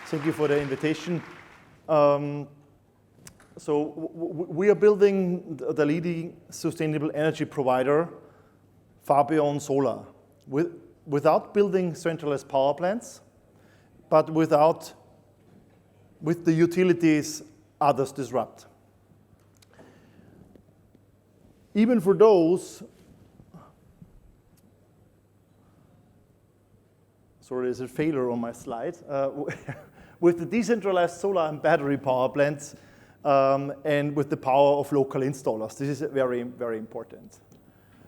Thank you for the invitation. We are building the leading sustainable energy provider far beyond solar, without building centralized power plants, but with the utilities others disrupt. Even for those, sorry, there's a failure on my slide, with the decentralized solar and battery power plants and with the power of local installers. This is very, very important.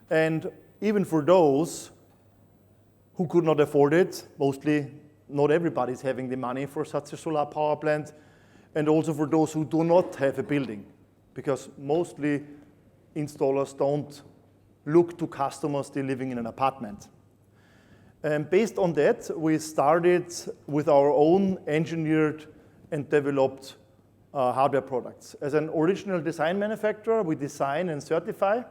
And even for those who could not afford it, mostly not everybody's having the money for such a solar power plant, and also for those who do not have a building, because mostly installers don't look to customers still living in an apartment. And based on that, we started with our own engineered and developed hardware products. As an original design manufacturer, we design and certify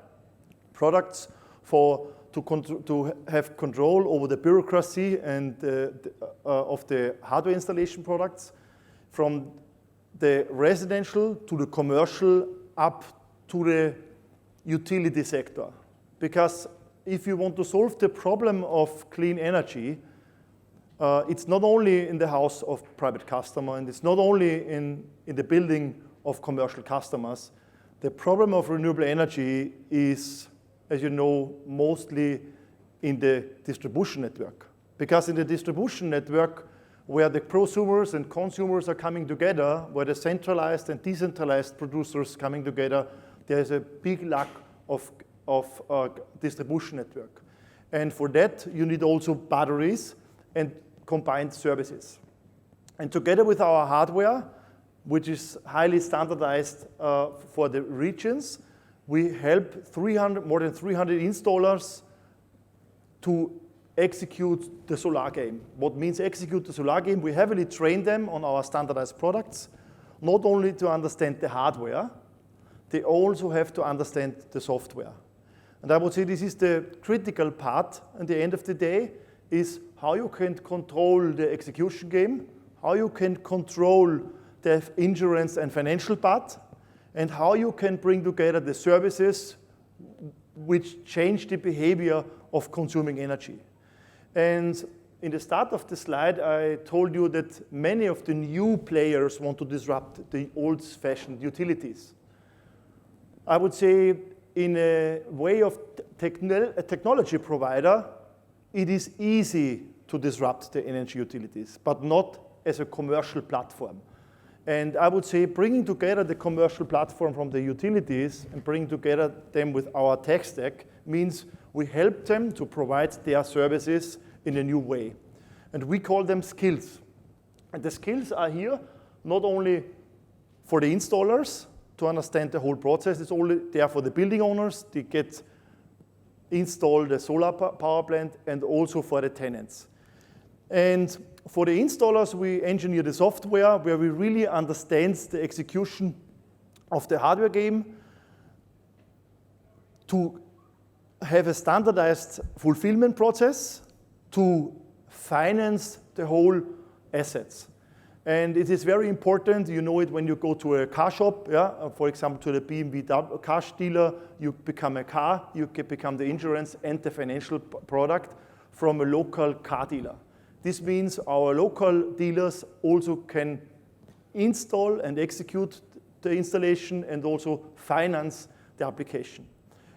products to have control over the bureaucracy and of the hardware installation products, from the residential to the commercial up to the utility sector. Because if you want to solve the problem of clean energy, it's not only in the house of private customer, and it's not only in the building of commercial customers. The problem of renewable energy is, as you know, mostly in the distribution network. Because in the distribution network, where the prosumers and consumers are coming together, where the centralized and decentralized producers coming together, there's a big lack of distribution network. And for that, you need also batteries and combined services. And together with our hardware, which is highly standardized for the regions, we help more than 300 installers to execute the solar game. What means execute the solar game? We heavily train them on our standardized products, not only to understand the hardware, they also have to understand the software. And I would say this is the critical part at the end of the day, is how you can control the execution game, how you can control the insurance and financial part, and how you can bring together the services which change the behavior of consuming energy. And in the start of the slide, I told you that many of the new players want to disrupt the old-fashioned utilities. I would say in a way of a technology provider, it is easy to disrupt the energy utilities, but not as a commercial platform. And I would say bringing together the commercial platform from the utilities and bringing together them with our tech stack means we help them to provide their services in a new way. And we call them skills. And the skills are here not only for the installers to understand the whole process, it's only there for the building owners to get installed a solar power plant, and also for the tenants. And for the installers, we engineer the software where we really understand the execution of the hardware game to have a standardized fulfillment process to finance the whole assets. And it is very important, you know it when you go to a car shop, yeah? For example, to the BMW car dealer, you become a car, you can become the insurance and the financial product from a local car dealer. This means our local dealers also can install and execute the installation and also finance the application.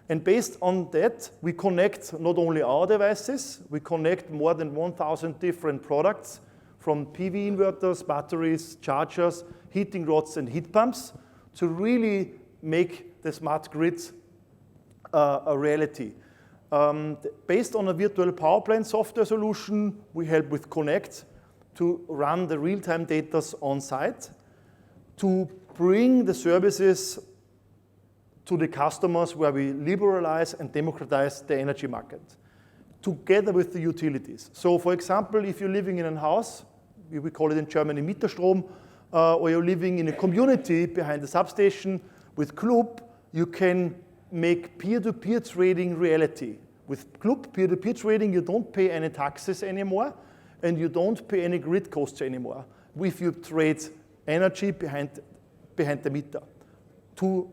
And based on that, we connect not only our devices, we connect more than 1,000 different products from PV inverters, batteries, chargers, heating rods, and heat pumps to really make the smart grid a reality. Based on a virtual power plant software solution, we help with Connect to run the real-time data on site, to bring the services to the customers where we liberalize and democratize the energy market, together with the utilities. So for example, if you're living in a house, we call it in Germany Mieterstrom, or you're living in a community behind the substation with Club, you can make peer-to-peer trading reality. With Club peer-to-peer trading, you don't pay any taxes anymore, and you don't pay any grid costs anymore. if you trade energy behind the meter to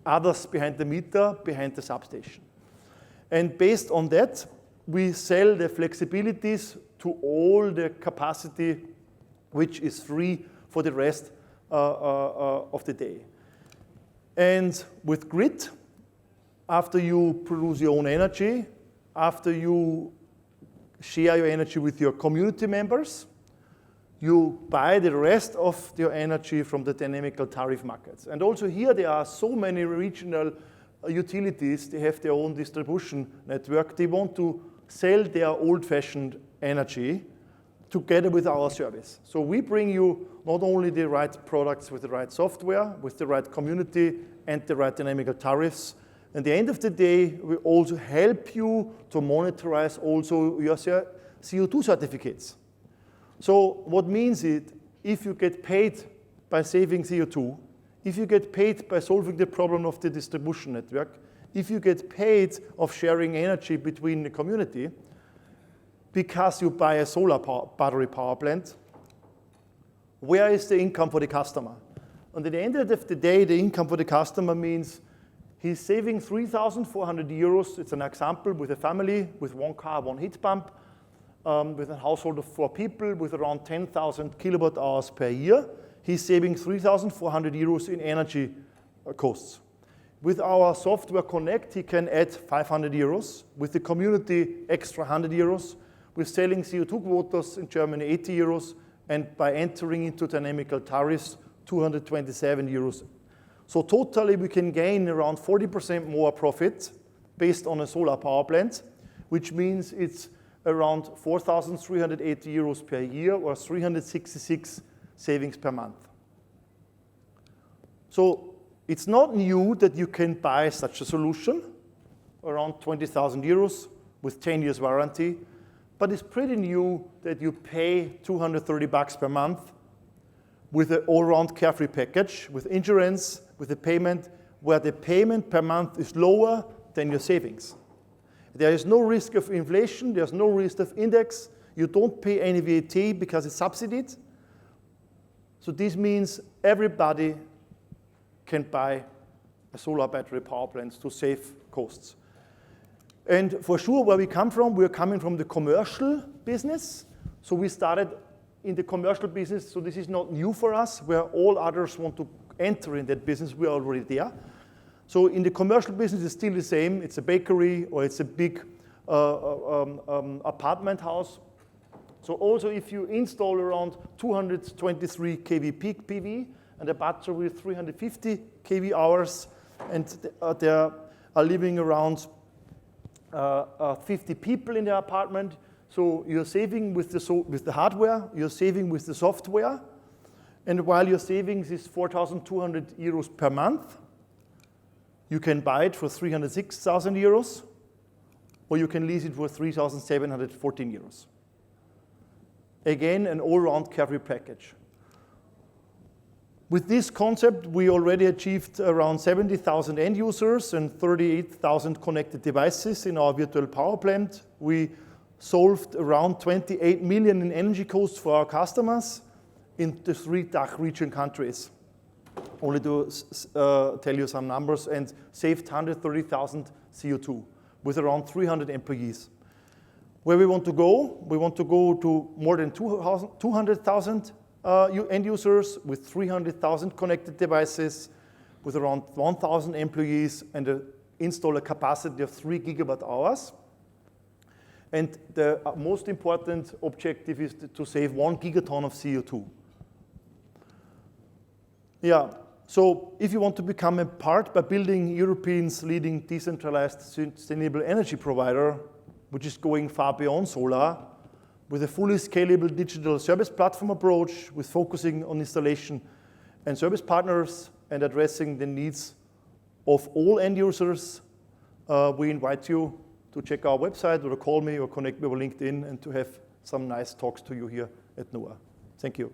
others behind the meter, behind the substation. And based on that, we sell the flexibilities to all the capacity which is free for the rest of the day. And with grid, after you produce your own energy, after you share your energy with your community members, you buy the rest of your energy from the dynamical tariff markets. And also here there are so many regional utilities, they have their own distribution network. They want to sell their old-fashioned energy together with our service. So we bring you not only the right products with the right software, with the right community and the right dynamical tariffs. At the end of the day, we also help you to monetize also your CO2 certificates. So what means it, if you get paid by saving CO2, if you get paid by solving the problem of the distribution network, if you get paid of sharing energy between the community, because you buy a solar battery power plant, where is the income for the customer? And at the end of the day, the income for the customer means he's saving 3,400 euros. It's an example with a family, with one car, one heat pump, with a household of 4 people, with around 10,000 kilowatt hours per year. He's saving 3,400 euros in energy costs. With our software Connect, he can add 500 euros. With the community, extra 100 euros. We're selling CO2 quotas in Germany, 80 euros. And by entering into dynamical tariffs, 227 euros. So totally, we can gain around 40% more profit based on a solar power plant, which means it's around 4,380 euros per year or 366 savings per month. So it's not new that you can buy such a solution, around 20,000 euros with 10 years warranty, but it's pretty new that you pay 230 bucks per month with an all-round carefree package, with insurance, with a payment, where the payment per month is lower than your savings. There is no risk of inflation, there's no risk of index, you don't pay any VAT because it's subsidized. So this means everybody can buy a solar battery power plant to save costs. And for sure, where we come from, we're coming from the commercial business. So we started in the commercial business, so this is not new for us, where all others want to enter in that business, we are already there. So in the commercial business, it's still the same. It's a bakery or it's a big apartment house. So also if you install around 223 kV peak PV and a battery with 350 kV hours, and there are living around 50 people in the apartment. So you're saving with the hardware, you're saving with the software, and while your savings is 4,200 euros per month, you can buy it for 306,000 euros, or you can lease it for 3,714 euros. Again, an all-round carefree package. With this concept, we already achieved around 70,000 end users and 38,000 connected devices in our virtual power plant. We solved around 28 million in energy costs for our customers in the 3 DACH region countries. Only to tell you some numbers, and saved 130,000 CO2 with around 300 employees. Where we want to go to more than 200,000 end users with 300,000 connected devices, with around 1,000 employees and an installer capacity of 3 gigawatt hours. And the most important objective is to save 1 gigaton of CO2. Yeah, so if you want to become a part by building Europe's leading decentralized sustainable energy provider, which is going far beyond solar, with a fully scalable digital service platform approach, with focusing on installation and service partners and addressing the needs of all end users, we invite you to check our website or to call me or connect me over LinkedIn and to have some nice talks to you here at NOAH. Thank you.